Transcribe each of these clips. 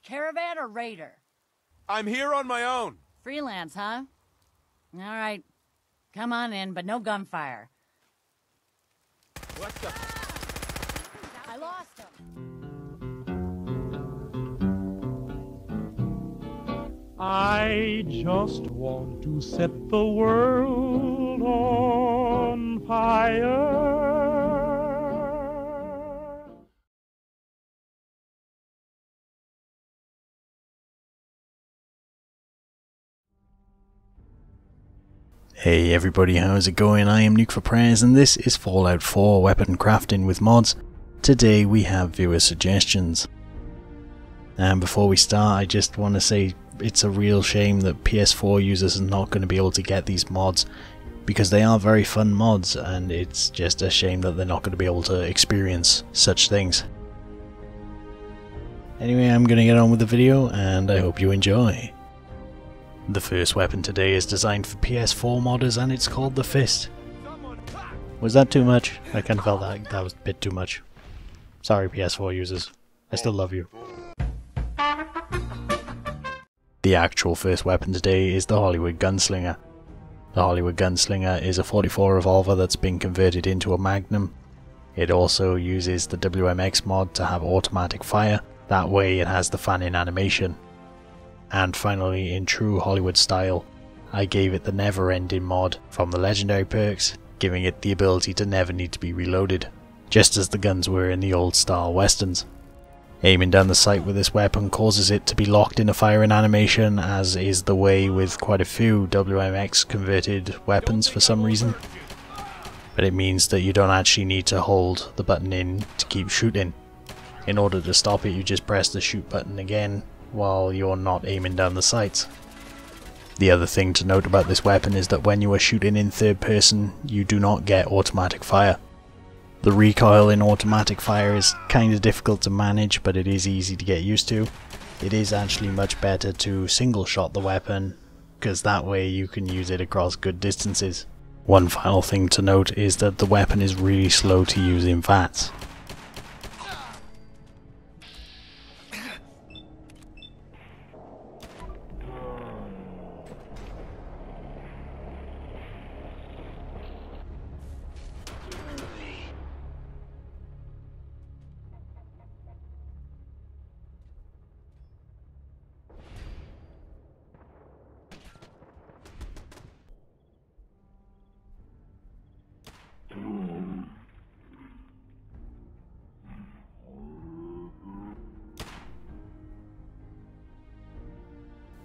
caravan or raider? I'm here on my own. Freelance, huh? All right. Come on in, but no gunfire. What the? I lost him. I just want to set the world on fire. Hey everybody, how's it going? I am Nuke for Prayers and this is Fallout 4 Weapon Crafting with Mods. Today we have viewer suggestions. And before we start, I just want to say it's a real shame that PS4 users are not going to be able to get these mods, because they are very fun mods, and it's just a shame that they're not going to be able to experience such things. Anyway, I'm going to get on with the video and I hope you enjoy. The first weapon today is designed for PS4 modders and it's called the Fist. Was that too much? I kind of felt that was a bit too much. Sorry PS4 users, I still love you. The actual first weapon today is the Hollywood Gunslinger. The Hollywood Gunslinger is a .44 revolver that's been converted into a Magnum. It also uses the WMX mod to have automatic fire, that way it has the fan-in animation. And finally, in true Hollywood style, I gave it the Never Ending mod from the legendary perks, giving it the ability to never need to be reloaded, just as the guns were in the old style westerns. Aiming down the sight with this weapon causes it to be locked in a firing animation, as is the way with quite a few WMX converted weapons for some reason. But it means that you don't actually need to hold the button in to keep shooting. In order to stop it, you just press the shoot button again while you're not aiming down the sights. The other thing to note about this weapon is that when you are shooting in third person, you do not get automatic fire. The recoil in automatic fire is kinda difficult to manage, but it is easy to get used to. It is actually much better to single shot the weapon, because that way you can use it across good distances. One final thing to note is that the weapon is really slow to use in VATS.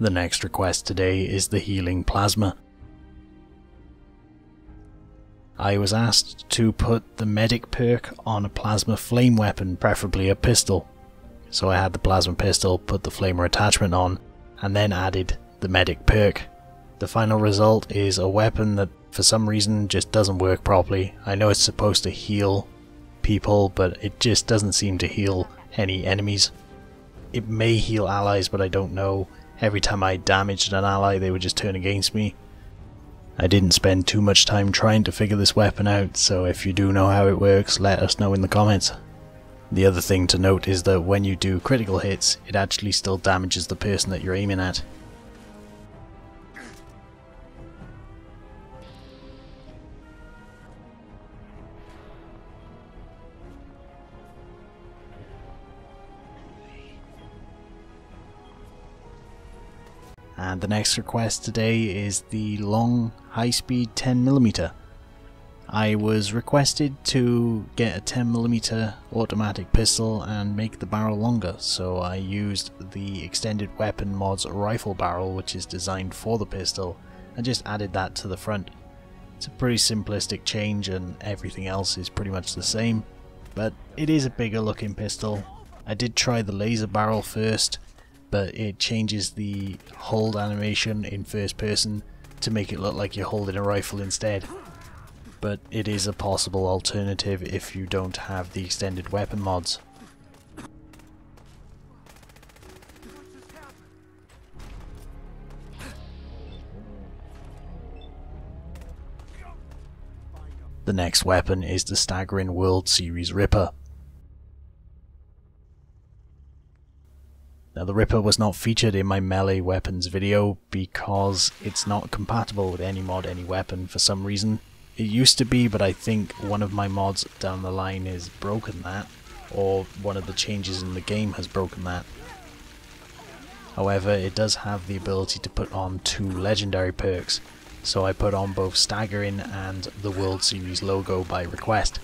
The next request today is the Healing Plasma. I was asked to put the Medic perk on a plasma flame weapon, preferably a pistol. So I had the plasma pistol, put the flamer attachment on, and then added the Medic perk. The final result is a weapon that for some reason just doesn't work properly. I know it's supposed to heal people, but it just doesn't seem to heal any enemies. It may heal allies, but I don't know. Every time I damaged an ally, they would just turn against me. I didn't spend too much time trying to figure this weapon out, so if you do know how it works, let us know in the comments. The other thing to note is that when you do critical hits, it actually still damages the person that you're aiming at. And the next request today is the long high-speed 10mm. I was requested to get a 10mm automatic pistol and make the barrel longer, so I used the Extended Weapon mod's rifle barrel, which is designed for the pistol, and just added that to the front. It's a pretty simplistic change and everything else is pretty much the same, but it is a bigger looking pistol. I did try the laser barrel first, but it changes the hold animation in first person to make it look like you're holding a rifle instead. But it is a possible alternative if you don't have the Extended Weapon mods. The next weapon is the Staggering World Series Ripper. Now the Ripper was not featured in my melee weapons video because it's not compatible with any mod, any weapon for some reason. It used to be, but I think one of my mods down the line has broken that, or one of the changes in the game has broken that. However, it does have the ability to put on 2 legendary perks, so I put on both Staggering and the World Series logo by request.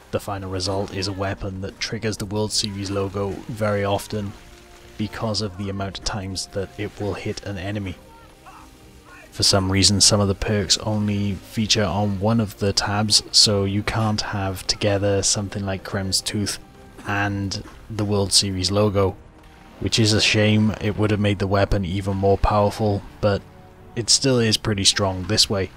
The final result is a weapon that triggers the World Series logo very often because of the amount of times that it will hit an enemy. For some reason, some of the perks only feature on one of the tabs, so you can't have together something like Krem's Tooth and the World Series logo, which is a shame. It would have made the weapon even more powerful, but it still is pretty strong this way.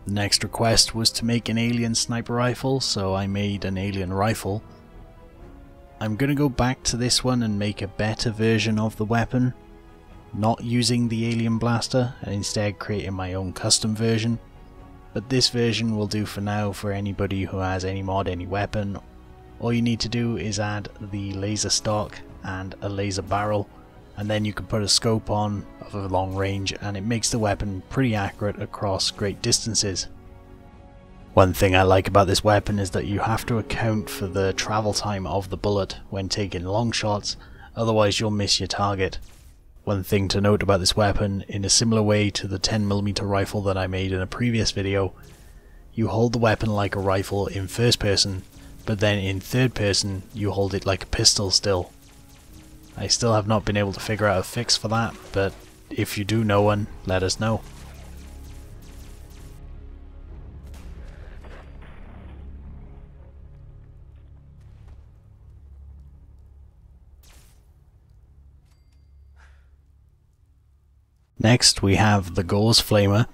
The next request was to make an alien sniper rifle, so I made an alien rifle. I'm gonna go back to this one and make a better version of the weapon, not using the alien blaster and instead creating my own custom version. But this version will do for now for anybody who has any mod, any weapon. All you need to do is add the laser stock and a laser barrel, and then you can put a scope on of a long range and it makes the weapon pretty accurate across great distances. One thing I like about this weapon is that you have to account for the travel time of the bullet when taking long shots, otherwise you'll miss your target. One thing to note about this weapon, in a similar way to the 10mm rifle that I made in a previous video, you hold the weapon like a rifle in first person, but then in third person you hold it like a pistol still. I still have not been able to figure out a fix for that, but if you do know one, let us know. Next we have the Gauss Flamer.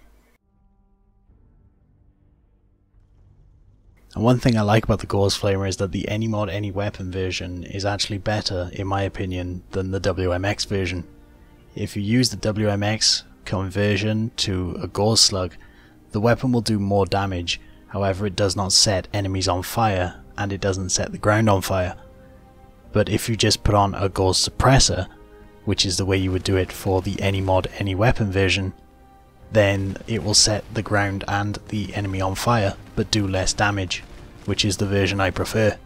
And one thing I like about the Gauss Flamer is that the any mod any weapon version is actually better, in my opinion, than the WMX version. If you use the WMX conversion to a Gauss slug, the weapon will do more damage, however it does not set enemies on fire and it doesn't set the ground on fire. But if you just put on a Gauss suppressor, which is the way you would do it for the any mod any weapon version, then it will set the ground and the enemy on fire but do less damage, which is the version I prefer.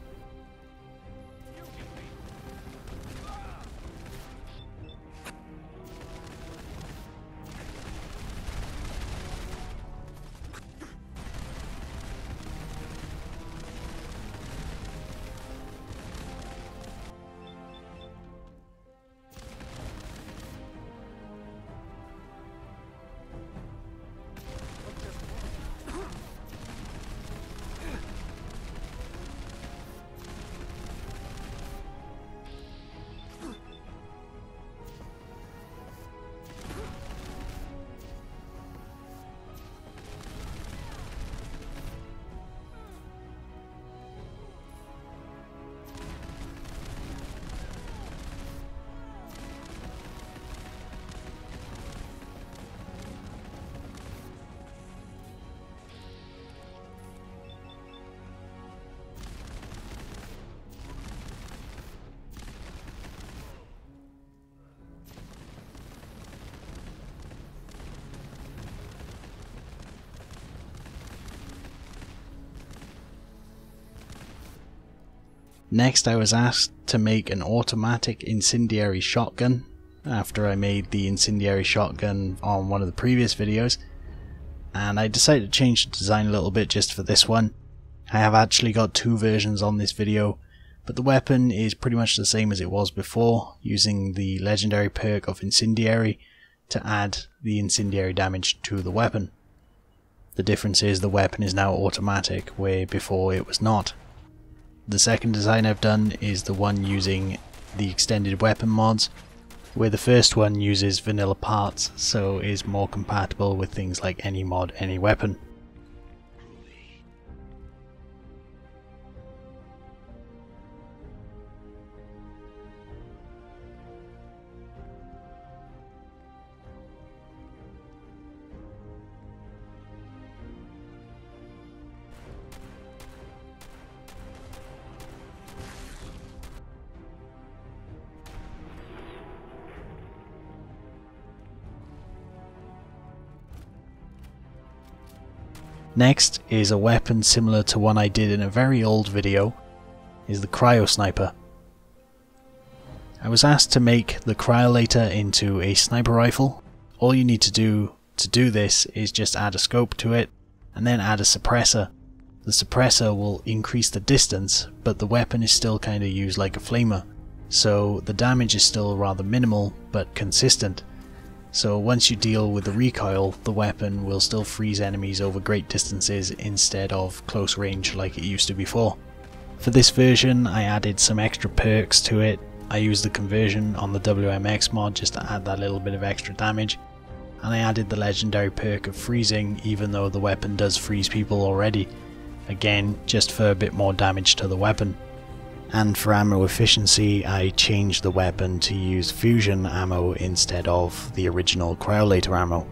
Next I was asked to make an automatic incendiary shotgun after I made the incendiary shotgun on one of the previous videos, and I decided to change the design a little bit just for this one. I have actually got 2 versions on this video, but the weapon is pretty much the same as it was before, using the legendary perk of Incendiary to add the incendiary damage to the weapon. The difference is the weapon is now automatic, where before it was not. The second design I've done is the one using the extended weapon mods, where the first one uses vanilla parts, so is more compatible with things like any mod, any weapon. Next is a weapon similar to one I did in a very old video, is the Cryosniper. I was asked to make the Cryolator into a sniper rifle. All you need to do this is just add a scope to it and then add a suppressor. The suppressor will increase the distance, but the weapon is still kind of used like a flamer, so the damage is still rather minimal but consistent. So once you deal with the recoil, the weapon will still freeze enemies over great distances instead of close range like it used to before. For this version I added some extra perks to it. I used the conversion on the WMX mod just to add that little bit of extra damage, and I added the legendary perk of freezing even though the weapon does freeze people already, again just for a bit more damage to the weapon. And for ammo efficiency I changed the weapon to use fusion ammo instead of the original Cryolator ammo.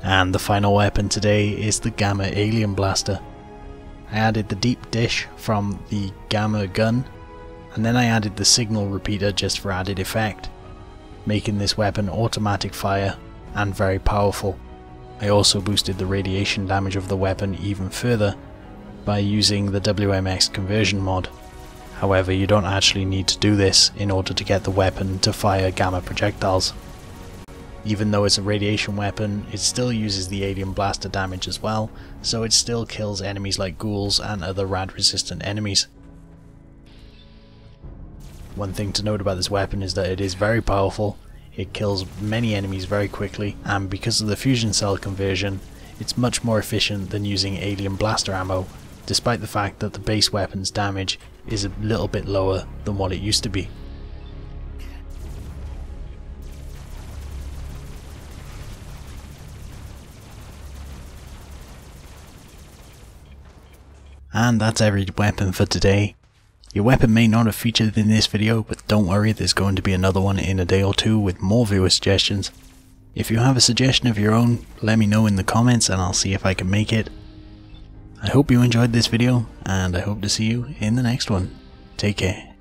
And the final weapon today is the Gamma Alien Blaster. I added the deep dish from the Gamma gun, and then I added the signal repeater just for added effect, making this weapon automatic fire and very powerful. I also boosted the radiation damage of the weapon even further by using the WMX conversion mod. However, you don't actually need to do this in order to get the weapon to fire gamma projectiles. Even though it's a radiation weapon, it still uses the alien blaster damage as well, so it still kills enemies like ghouls and other rad resistant enemies. One thing to note about this weapon is that it is very powerful, it kills many enemies very quickly, and because of the fusion cell conversion, it's much more efficient than using alien blaster ammo, despite the fact that the base weapon's damage is a little bit lower than what it used to be. And that's every weapon for today. Your weapon may not have featured in this video, but don't worry, there's going to be another one in a day or two with more viewer suggestions. If you have a suggestion of your own, let me know in the comments and I'll see if I can make it. I hope you enjoyed this video, and I hope to see you in the next one. Take care.